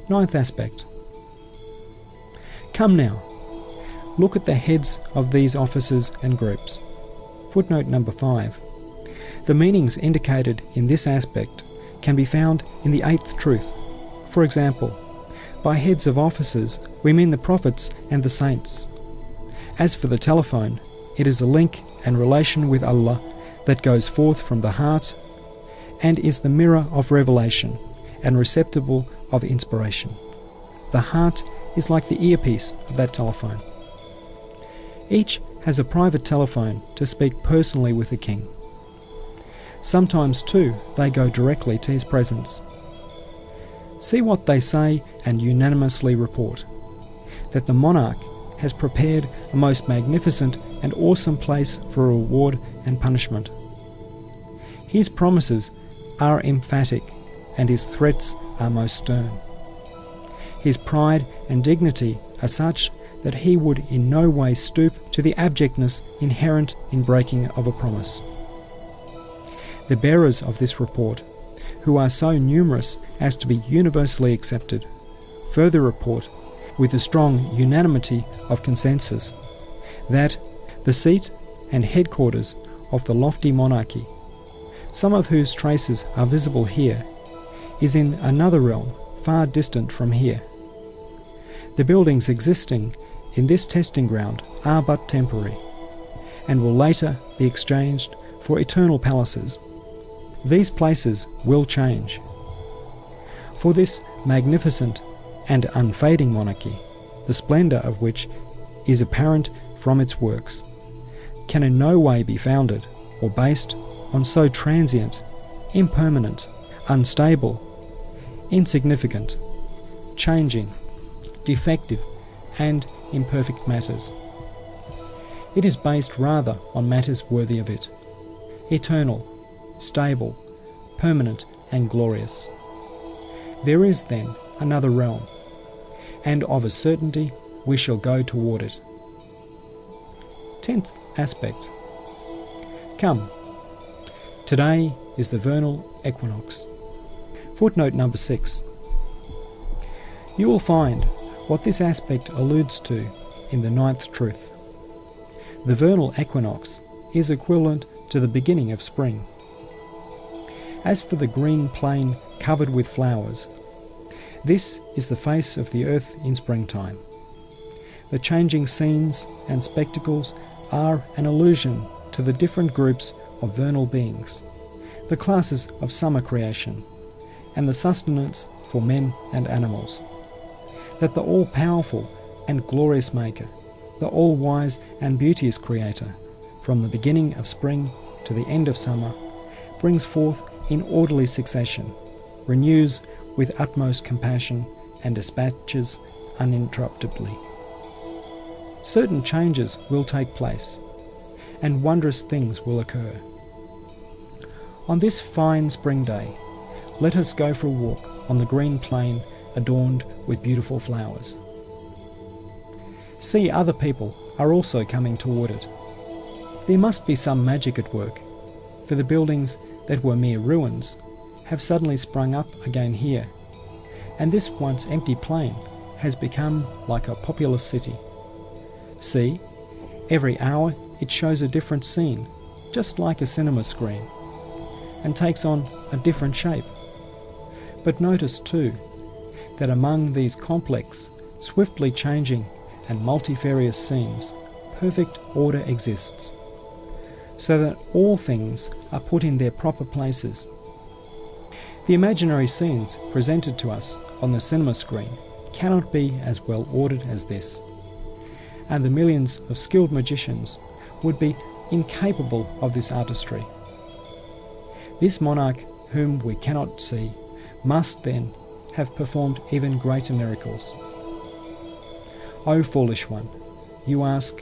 Ninth aspect. Come now, look at the heads of these officers and groups. Footnote number 5. The meanings indicated in this aspect can be found in the eighth truth. For example, by heads of officers we mean the prophets and the saints. As for the telephone, it is a link and relation with Allah that goes forth from the heart and is the mirror of revelation and receptacle of inspiration. The heart is like the earpiece of that telephone. Each has a private telephone to speak personally with the king. Sometimes, too, they go directly to his presence. See what they say and unanimously report, that the monarch has prepared a most magnificent and awesome place for reward and punishment. His promises are emphatic, and his threats are most stern. His pride and dignity are such that he would in no way stoop to the abjectness inherent in breaking of a promise. The bearers of this report, who are so numerous as to be universally accepted, further report, with a strong unanimity of consensus, that the seat and headquarters of the lofty monarchy, some of whose traces are visible here, is in another realm far distant from here. The buildings existing in this testing ground are but temporary, and will later be exchanged for eternal palaces. These places will change. For this magnificent and unfading monarchy, the splendour of which is apparent from its works, can in no way be founded or based on so transient, impermanent, unstable, insignificant, changing, defective, and imperfect matters. It is based rather on matters worthy of it, eternal, stable, permanent, and glorious. There is, then, another realm, and of a certainty we shall go toward it. 10th aspect. Come. Today is the vernal equinox. Footnote number 6. You will find what this aspect alludes to in the ninth truth. The vernal equinox is equivalent to the beginning of spring. As for the green plain covered with flowers, this is the face of the earth in springtime. The changing scenes and spectacles are an allusion to the different groups of vernal beings, the classes of summer creation, and the sustenance for men and animals. That the all-powerful and glorious Maker, the all-wise and beauteous Creator, from the beginning of spring to the end of summer, brings forth in orderly succession, renews with utmost compassion, and dispatches uninterruptedly. Certain changes will take place, and wondrous things will occur. On this fine spring day, let us go for a walk on the green plain adorned with beautiful flowers. See, other people are also coming toward it. There must be some magic at work, for the buildings that were mere ruins have suddenly sprung up again here, and this once empty plain has become like a populous city. See, every hour it shows a different scene, just like a cinema screen, and takes on a different shape. But notice too, that among these complex, swiftly changing and multifarious scenes, perfect order exists, so that all things are put in their proper places. The imaginary scenes presented to us on the cinema screen cannot be as well ordered as this, and the millions of skilled magicians would be incapable of this artistry. This monarch, whom we cannot see, must then have performed even greater miracles. O foolish one, you ask,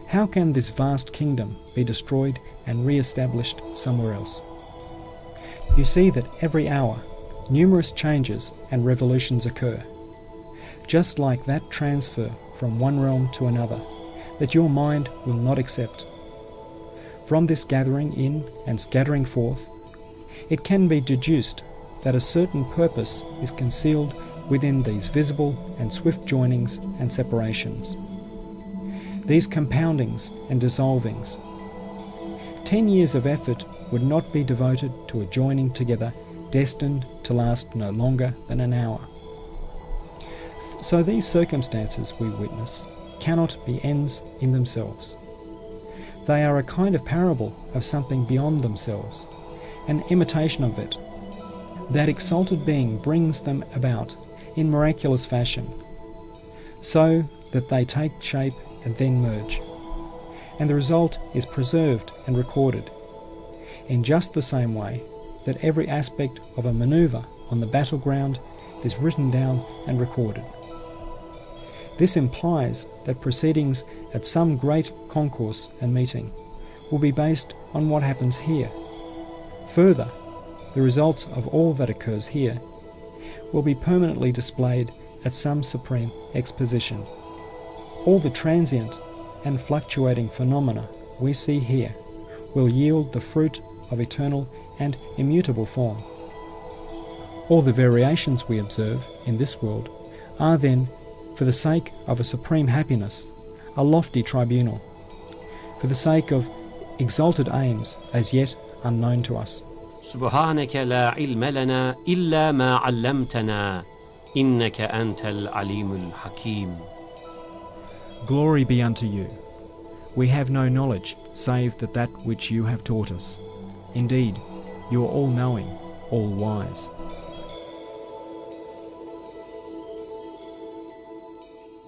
how can this vast kingdom be destroyed and re-established somewhere else? You see that every hour numerous changes and revolutions occur, just like that transfer from one realm to another that your mind will not accept. From this gathering in and scattering forth, it can be deduced that a certain purpose is concealed within these visible and swift joinings and separations, these compoundings and dissolvings. 10 years of effort would not be devoted to a joining together destined to last no longer than an hour. So these circumstances we witness cannot be ends in themselves. They are a kind of parable of something beyond themselves, an imitation of it. That exalted being brings them about in miraculous fashion, so that they take shape and then merge, and the result is preserved and recorded, in just the same way that every aspect of a manoeuvre on the battleground is written down and recorded. This implies that proceedings at some great concourse and meeting will be based on what happens here. Further, the results of all that occurs here will be permanently displayed at some supreme exposition. All the transient and fluctuating phenomena we see here will yield the fruit of eternal and immutable form. All the variations we observe in this world are then, for the sake of a supreme happiness, a lofty tribunal, for the sake of exalted aims as yet unknown to us. سبحانك لا علم لنا إلا ما علمتنا إنك أنت العليم الحكيم. Glory be unto you. We have no knowledge save that which you have taught us. Indeed, you are all-knowing, all-wise.